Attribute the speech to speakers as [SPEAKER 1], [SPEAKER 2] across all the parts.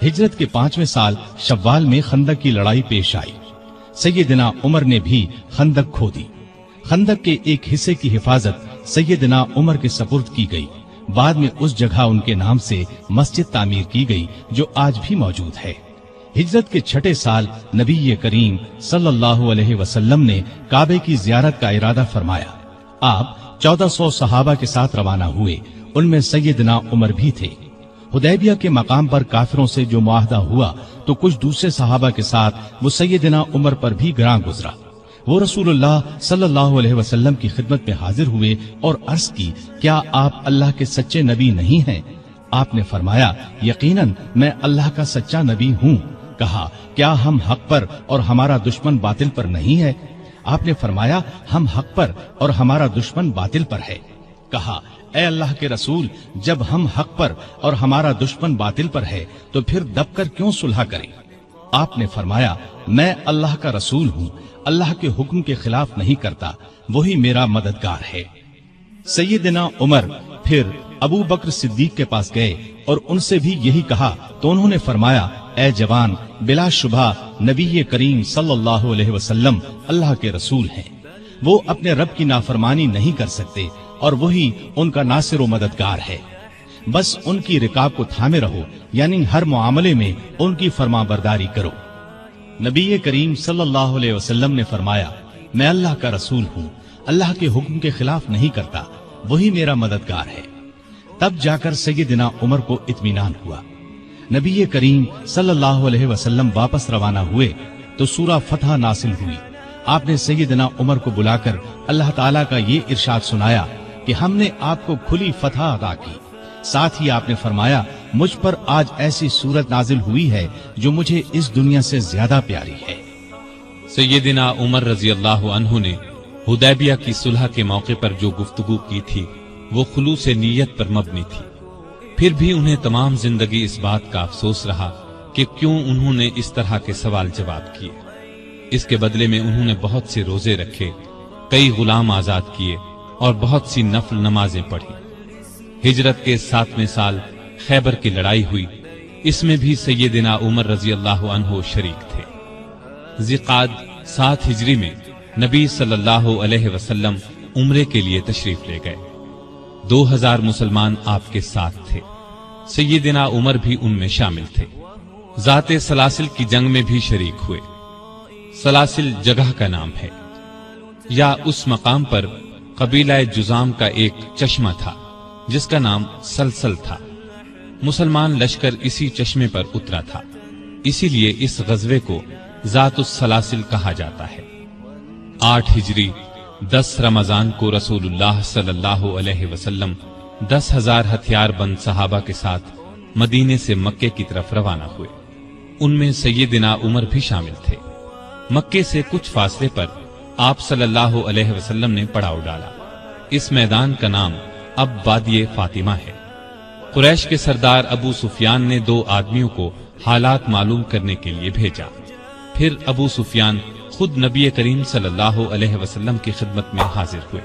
[SPEAKER 1] हिजरत के 5वें साल शव्वाल में खंदक की लड़ाई पेश आई। सैयदना उमर ने भी खंदक खोदी। खंदक के एक हिस्से की हिफाजत सैयदना उमर के सपुर्द की गई। बाद में उस जगह उनके नाम से मस्जिद तामीर की गई जो आज भी मौजूद है। हिजरत के 6ठे साल नबी करीम सल्लल्लाहु अलैहि वसल्लम ने काबे की जियारत का इरादा फरमाया। आप 1400 सहाबा के साथ रवाना हुए, उनमें सैयदना उमर भी थे। हुदैबिया के मकाम पर काफिरों से जो मुआहदा हुआ तो कुछ दूसरे सहाबा के साथ वो सैयदना उमर पर भी गिरां गुजरा। वो रसूलुल्लाह सल्लल्लाहु अलैहि वसल्लम की खिदमत में हाजिर हुए और अर्ज की, क्या आप अल्लाह के सच्चे नबी नहीं हैं? आपने फरमाया, यकीनन मैं अल्लाह का सच्चा नबी हूँ। कहा, क्या हम हक पर और हमारा दुश्मन बातिल पर नहीं है? आपने फरमाया, हम हक पर और हमारा दुश्मन बातिल पर है। कहा, ए अल्लाह के रसूल, जब हम हक पर और हमारा दुश्मन बातिल पर है तो फिर दबकर क्यों सुलह करें? आपने फरमाया, मैं अल्लाह का रसूल हूँ, अल्लाह के हुक्म के खिलाफ नहीं करता, वही मेरा मददगार है। सैयदना उमर फिर अबू बकर सिद्दीक के पास गए और उनसे भी यही कहा तो उन्होंने फरमाया, ए जवान, बिला शुबा नबी करीम सल्लल्लाहु अलैहि वसल्लम अल्लाह के रसूल हैं। वो अपने रब की नाफरमानी नहीं कर सकते और वही उनका नासिर व मददगार है। बस उनकी रिकाब को थामे रहो, यानी हर मामले में उनकी फरमाबरदारी करो। नबी करीम सल्लल्लाहु अलैहि वसल्लम ने फरमाया, मैं अल्लाह का रसूल हूँ, अल्लाह के हुक्म के खिलाफ नहीं करता, वही मेरा मददगार है। तब जाकर सैयदना उमर को इत्मीनान हुआ। नबी करीम सल्लल्लाहु अलैहि वसल्लम वापस रवाना हुए तो सूरा फतह नासिल हुई। आपने सैयदना उमर को बुलाकर अल्लाह ताला का ये इरशाद सुनाया कि हमने आपको खुली फतह अता की। साथ ही आपने फरमाया, मुझ पर आज ऐसी सूरत नाजिल हुई है जो मुझे इस दुनिया से ज्यादा प्यारी है।
[SPEAKER 2] सैयदना उमर रजी अल्लाह अन्हु ने हुदैबिया की सुलह के मौके पर जो गुफ्तगू की थी वो खुलूस नीयत पर मबनी थी। फिर भी उन्हें तमाम जिंदगी इस बात का अफसोस रहा कि क्यों उन्होंने इस तरह के सवाल जवाब किए। इसके बदले में उन्होंने बहुत से रोजे रखे, कई गुलाम आजाद किए और बहुत सी नफल नमाजें पढ़ी। हिजरत के 7वें साल खैबर की लड़ाई हुई। इसमें भी सैयदना उमर रजी अल्लाह अन्हु शरीक थे। ज़िक़ाद 7 हिजरी में नबी सल्लल्लाहु अलैहि वसल्लम उम्रे के लिए तशरीफ ले गए। 2000 मुसलमान आपके साथ थे। सैयदना उमर भी उनमें शामिल थे। ज़ाते सलासिल की जंग में भी शरीक हुए। सलासिल जगह का नाम है, या उस मकाम पर कबीला जुजाम का एक चश्मा था जिसका नाम सलसल था। मुसलमान लश्कर इसी चश्मे पर उतरा था, इसीलिए इस गज़वे को ज़ातुस सलासिल कहा जाता है। 8 हिजरी 10 रमजान को रसूलुल्लाह सल्लल्लाहु अलैहि वसल्लम 10,000 हथियारबंद सहाबा के साथ मदीने से मक्के की तरफ रवाना हुए। उनमें सैयदना उमर भी शामिल थे। मक्के से कुछ फासले पर आप सल्लल्लाहु अलैहि वसल्लम ने पड़ाव डाला। इस मैदान का नाम अब वादिये फातिमा है। कुरैश के सरदार अबू सुफियान ने 2 आदमियों को हालात मालूम करने के लिए भेजा। फिर अबू सुफियान खुद नबी करीम सल्लल्लाहु अलैहि वसल्लम की खिदमत में हाजिर हुए।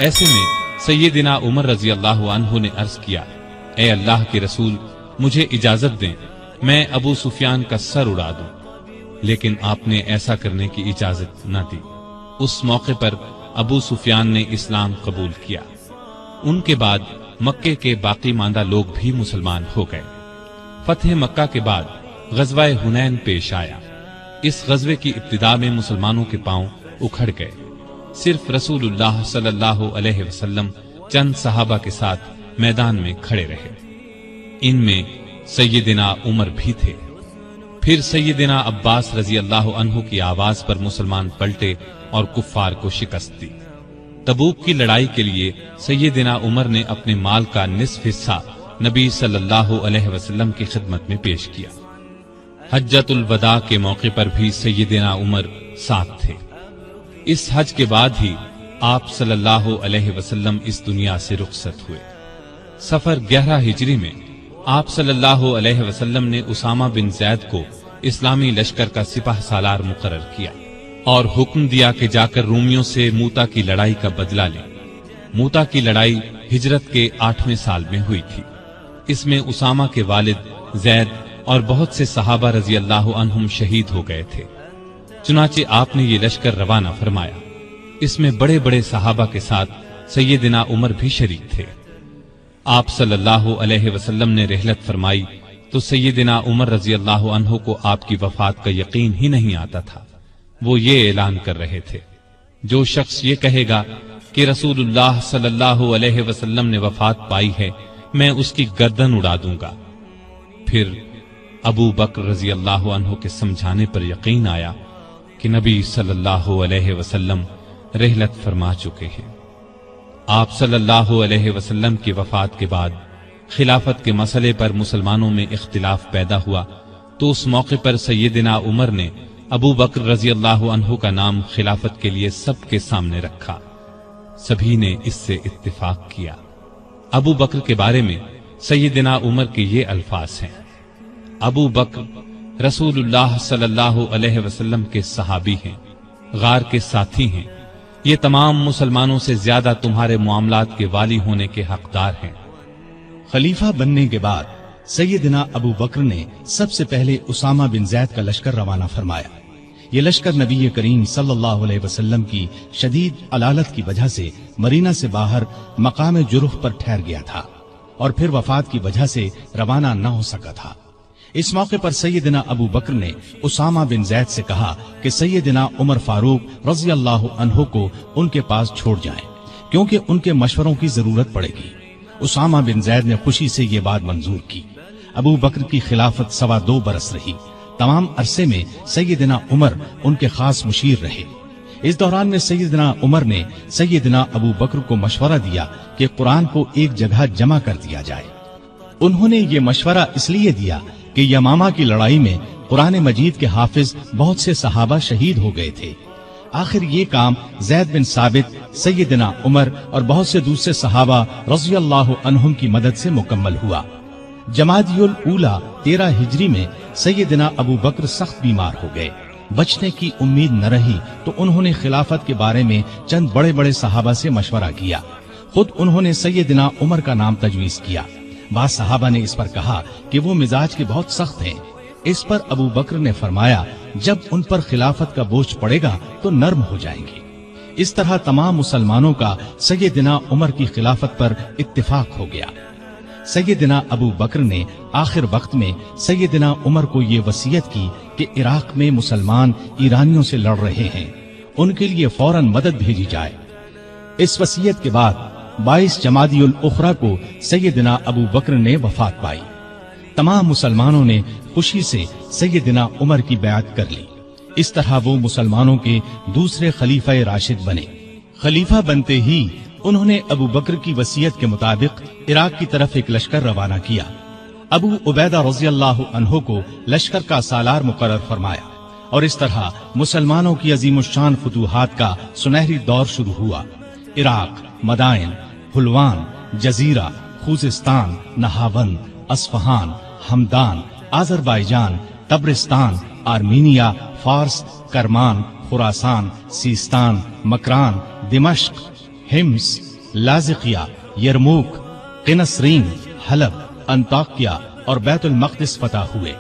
[SPEAKER 2] ऐसे में सैयदना उमर रजी अल्लाह अन्हु ने अर्ज किया, ए अल्लाह के रसूल, मुझे इजाजत दें, मैं अबू सुफियान का सर उड़ा दूं। लेकिन आपने ऐसा करने की इजाजत न दी। उस मौके पर अबू सुफियान ने इस्लाम कबूल किया। उनके बाद मक्के के बाकी मांदा लोग भी मुसलमान हो गए। फतह मक्का के बाद गज़वाए हुनैन पेश आया। इस गज़वे की इब्तिदा में मुसलमानों के पांव उखड़ गए। सिर्फ रसूलुल्लाह सल्लल्लाहु अलैहि वसल्लम चंद सहाबा के साथ मैदान में खड़े रहे। इनमें सैयदना उमर भी थे। फिर सैयदना अब्बास रजी अल्लाह अन्हु की आवाज पर मुसलमान पलटे और कुफ्फार को शिकस्त दी। तबूक की लड़ाई के लिए सैयदना उमर ने अपने माल का निस्फ हिस्सा नबी सल्लल्लाहु अलैहि वसल्लम की खिदमत में पेश किया। हज्जतुल वदा के मौके पर भी सैयदना उमर साथ थे। इस हज के बाद ही आप सल्लल्लाहु अलैहि वसल्लम इस दुनिया से रुखसत हुए। सफर 11 हिजरी में आप सल्लल्लाहु अलैहि वसल्लम ने उसामा बिन जैद को इस्लामी लश्कर का सिपाह सालार मुकर्रर किया और हुक्म दिया कि जाकर रूमियों से मूता की लड़ाई का बदला लें। मूता की लड़ाई हिजरत के 8वें साल में हुई थी। इसमें उसामा के वालिद जैद اور بہت سے صحابہ رضی اللہ عنہم شہید ہو گئے تھے۔ چنانچہ آپ نے یہ لشکر روانہ فرمایا۔ اس میں بڑے بڑے صحابہ کے ساتھ سیدنا عمر بھی شریک تھے۔ آپ صلی اللہ علیہ وسلم نے رحلت فرمائی تو سیدنا عمر رضی اللہ عنہ کو آپ کی وفات کا یقین ہی نہیں آتا تھا۔ وہ یہ اعلان کر رہے تھے، جو شخص یہ کہے گا کہ رسول اللہ صلی اللہ علیہ وسلم نے وفات پائی ہے، میں اس کی گردن اڑا دوں گا۔ پھر ابو بکر رضی اللہ عنہ کے سمجھانے پر یقین آیا کہ نبی صلی اللہ علیہ وسلم رحلت فرما چکے ہیں۔ آپ صلی اللہ علیہ وسلم کی وفات کے بعد خلافت کے مسئلے پر مسلمانوں میں اختلاف پیدا ہوا تو اس موقع پر سیدنا عمر نے ابو بکر رضی اللہ عنہ کا نام خلافت کے لیے سب کے سامنے رکھا۔ سبھی نے اس سے اتفاق کیا۔ ابو بکر کے بارے میں سیدنا عمر کے یہ الفاظ ہیں: ابو بکر رسول اللہ صلی اللہ علیہ وسلم کے صحابی ہیں، غار کے ساتھی ہیں، یہ تمام مسلمانوں سے زیادہ تمہارے معاملات کے والی ہونے کے حقدار ہیں۔
[SPEAKER 1] خلیفہ بننے کے بعد سیدنا ابو بکر نے سب سے پہلے اسامہ بن زید کا لشکر روانہ فرمایا۔ یہ لشکر نبی کریم صلی اللہ علیہ وسلم کی شدید علالت کی وجہ سے مرینا سے باہر مقام جرح پر ٹھہر گیا تھا اور پھر وفات کی وجہ سے روانہ نہ ہو سکا تھا۔ اس موقع پر سیدنا ابو بکر نے اسامہ بن زید سے کہا کہ سیدنا عمر فاروق رضی اللہ عنہ کو ان کے پاس چھوڑ جائیں، کیونکہ ان کے مشوروں کی ضرورت پڑے گی۔ اسامہ بن زید نے خوشی سے یہ بات منظور کی۔ ابو بکر کی خلافت 2.25 برس رہی۔ تمام عرصے میں سیدنا عمر ان کے خاص مشیر رہے۔ اس دوران میں سیدنا عمر نے سیدنا ابو بکر کو مشورہ دیا کہ قرآن کو ایک جگہ جمع کر دیا جائے۔ انہوں نے یہ مشورہ اس لیے دیا کہ یمامہ کی لڑائی میں قرآن مجید کے حافظ بہت سے صحابہ شہید ہو گئے تھے۔ آخر یہ کام زید بن ثابت، سیدنا عمر اور بہت سے دوسرے صحابہ رضی اللہ عنہم کی مدد سے مکمل ہوا۔ جمادی الاولیٰ 13 ہجری میں سیدنا ابو بکر سخت بیمار ہو گئے۔ بچنے کی امید نہ رہی تو انہوں نے خلافت کے بارے میں چند بڑے بڑے صحابہ سے مشورہ کیا۔ خود انہوں نے سیدنا عمر کا نام تجویز کیا۔ بعض صحابہ نے اس پر کہا کہ وہ مزاج کے بہت سخت ہیں۔ اس پر ابو بکر نے فرمایا، جب ان پر خلافت کا بوجھ پڑے گا تو نرم ہو جائیں گے۔ اس طرح تمام مسلمانوں کا سیدنا عمر کی خلافت پر اتفاق ہو گیا۔ سیدنا ابو بکر نے آخر وقت میں سیدنا عمر کو یہ وصیت کی کہ عراق میں مسلمان ایرانیوں سے لڑ رہے ہیں، ان کے لیے فوراً مدد بھیجی جائے۔ اس وصیت کے بعد 22 جمادی الاخری کو سیدنا ابو بکر نے وفات پائی۔ تمام مسلمانوں نے خوشی سے سیدنا عمر کی بیعت کر لی۔ اس طرح وہ مسلمانوں کے دوسرے خلیفہ راشد بنے۔ خلیفہ بنتے ہی انہوں نے ابو بکر کی وصیت کے مطابق عراق کی طرف ایک لشکر روانہ کیا۔ ابو عبیدہ رضی اللہ عنہ کو لشکر کا سالار مقرر فرمایا اور اس طرح مسلمانوں کی عظیم الشان فتوحات کا سنہری دور شروع ہوا۔ Iraq, Madain, Hulwan, Jazira, Khuzestan, Nahavand, Isfahan, Hamadan, Azerbaijan, Tabaristan, Armenia, Fars, Kerman, خراسان، سیستان، مکران، دمشق، ہمس، لازقیہ، یرموک، قنسرین، حلب، انطاکیہ اور بیت المقدس فتح ہوئے۔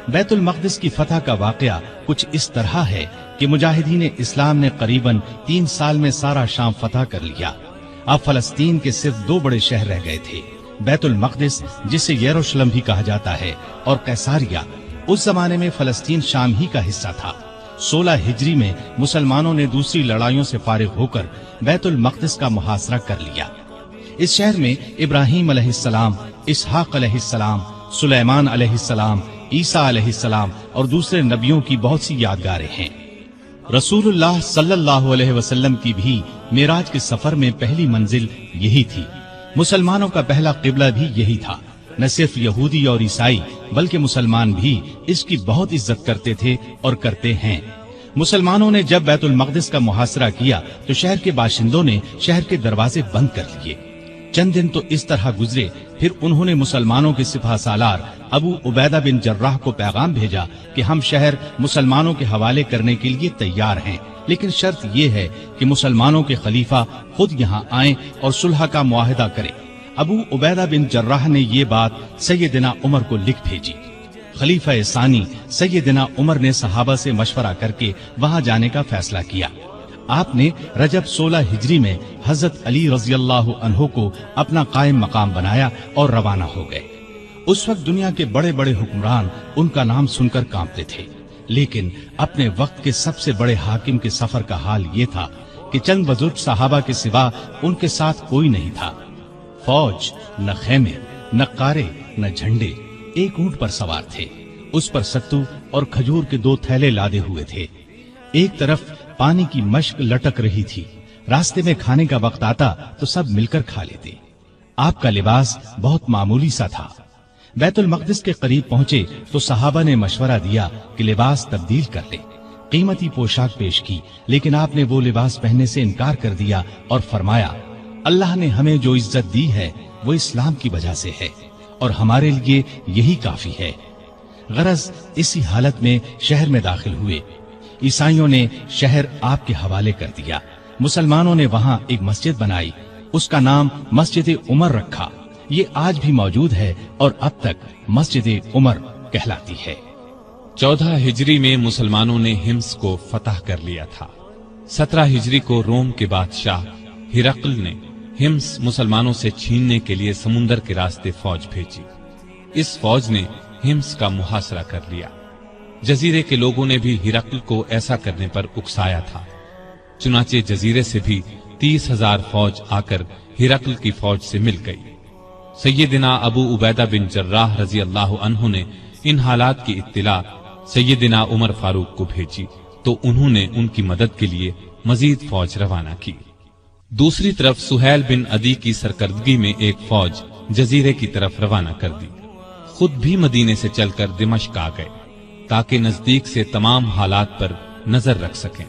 [SPEAKER 1] بیت المقدس کی فتح کا واقعہ کچھ اس طرح ہے کہ مجاہدین اسلام نے قریباً 3 سال میں سارا شام فتح کر لیا۔ اب فلسطین کے صرف 2 بڑے شہر رہ گئے تھے، بیت المقدس جسے یروشلم بھی کہا جاتا ہے اور قیصاریہ۔ اس زمانے میں فلسطین شام ہی کا حصہ تھا۔ 16 ہجری میں مسلمانوں نے دوسری لڑائیوں سے فارغ ہو کر بیت المقدس کا محاصرہ کر لیا۔ اس شہر میں ابراہیم علیہ السلام، اسحاق علیہ السلام، سلیمان علیہ السلام، عیسیٰ علیہ السلام اور دوسرے نبیوں کی بہت سی یادگاریں ہیں۔ رسول اللہ صلی اللہ علیہ وسلم کی بھی معراج کے سفر میں پہلی منزل یہی تھی۔ مسلمانوں کا پہلا قبلہ بھی یہی تھا۔ نہ صرف یہودی اور عیسائی بلکہ مسلمان بھی اس کی بہت عزت کرتے تھے اور کرتے ہیں۔ مسلمانوں نے جب بیت المقدس کا محاصرہ کیا تو شہر کے باشندوں نے شہر کے دروازے بند کر لیے۔ چند دن تو اس طرح گزرے، پھر انہوں نے مسلمانوں کے سپہ سالار ابو عبیدہ بن جراح کو پیغام بھیجا کہ ہم شہر مسلمانوں کے حوالے کرنے کے لیے تیار ہیں، لیکن شرط یہ ہے کہ مسلمانوں کے خلیفہ خود یہاں آئیں اور صلح کا معاہدہ کریں۔ ابو عبیدہ بن جراح نے یہ بات سیدنا عمر کو لکھ بھیجی۔ खलीफा सानी सैयदना उमर ने सहाबा से मशवरा करके वहां जाने का फैसला किया। आपने रजब 16 हिजरी में हजरत अली रज़ियल्लाहु अन्हु को अपना कायम मकाम बनाया और रवाना हो गए। उस वक्त दुनिया के बड़े बड़े हुक्मरान उनका नाम सुनकर कांपते थे, लेकिन अपने वक्त के सबसे बड़े हाकिम के सफर का हाल ये था कि चंद बुजुर्ग सहाबा के सिवा उनके साथ कोई नहीं था। फौज, न खेमे, न कारे, न झंडे, एक ऊंट पर सवार थे। उस पर सत्तू और खजूर के 2 थैले लादे हुए थे। एक तरफ पानी की मश्क लटक रही थी। रास्ते में खाने का वक्त आता तो सब मिलकर खा लेते। आपका लिबास बहुत मामूली सा था। बैतुल मक़दिस के करीब पहुंचे तो सहाबा ने मशवरा दिया कि लिबास तब्दील कर ले। कीमती पोशाक पेश की, लेकिन आपने वो लिबास पहनने से इनकार कर दिया और फरमाया, अल्लाह ने हमें जो इज्जत दी है वो इस्लाम की वजह से है और हमारे लिए यही काफी है। गरज इसी हालत में शहर में दाखिल हुए। ईसाइयों ने शहर आपके हवाले कर दिया। मुसलमानों ने वहां एक मस्जिद बनाई, उसका नाम मस्जिद उमर रखा। ये आज भी मौजूद है और अब तक मस्जिद उमर कहलाती है।
[SPEAKER 2] 14 हिजरी में मुसलमानों ने हिम्स को फतह कर लिया था। 17 हिजरी को रोम के बादशाह हिरकल ने हिम्स मुसलमानों से छीनने के लिए समुंदर के रास्ते फौज भेजी। इस फौज ने हिम्स का मुहासरा कर लिया। जजीरे के लोगों ने भी हिरकल को ऐसा करने पर उकसाया था। चुनाचे जजीरे से भी 30,000 फौज आकर हिरकल की फौज से मिल गई। सैयदना अबू उबैदा बिन जर्राह रजी अल्लाह अन्हु ने इन हालात की इत्तिला सैयदना उमर फारूक को भेजी तो उन्होंने उनकी मदद के लिए मजीद फौज रवाना की। दूसरी तरफ सुहैल बिन अदी की सरकर्दगी में एक फौज जजीरे की तरफ रवाना कर दी। खुद भी मदीने से चलकर दिमश्क आ गए ताकि नजदीक से तमाम हालात पर नजर रख सकें।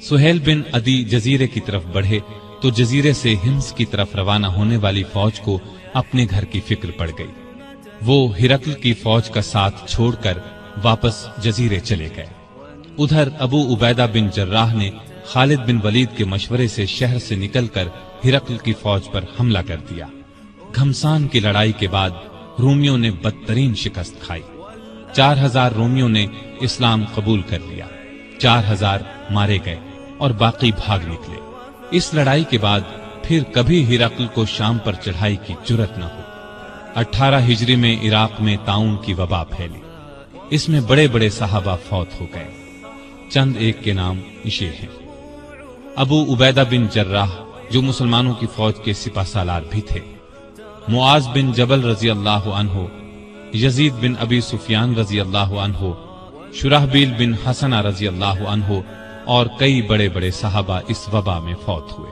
[SPEAKER 2] सुहैल बिन अदी जजीरे की तरफ बढ़े तो जजीरे से हिम्स की तरफ रवाना होने वाली फौज को अपने घर की फिक्र पड़ गई। वो हिरकल की फौज का साथ छोड़कर वापस जजीरे चले गए। उधर अबू उबैदा बिन जर्राह ने खालिद बिन वलीद के मशवरे से शहर से निकलकर हिरकल की फौज पर हमला कर दिया। घमसान की लड़ाई के बाद रोमियों ने बदतरीन शिकस्त खाई। 4000 रोमियों ने इस्लाम कबूल कर लिया, 4000 मारे गए और बाकी भाग निकले। इस लड़ाई के बाद फिर कभी हिरकल को शाम पर चढ़ाई की जुर्रत न हुई। 18 हिजरी में इराक में ताउन की वबा फैली। इसमें बड़े बड़े सहाबा फौत हो गए। चंद एक के नाम इशे हैं। अबू उबैदा बिन जर्राह जो मुसलमानों की फौज के सिपा सालार भी थे, मुआज बिन जबल रजी अल्लाह अन्हु, यजीद बिन अबी सुफियान रजी अल्लाह अन्हु, शुराहबील बिन हसना रजी अल्लाह अन्हु और कई बड़े बड़े सहाबा इस वबा में फौत हुए।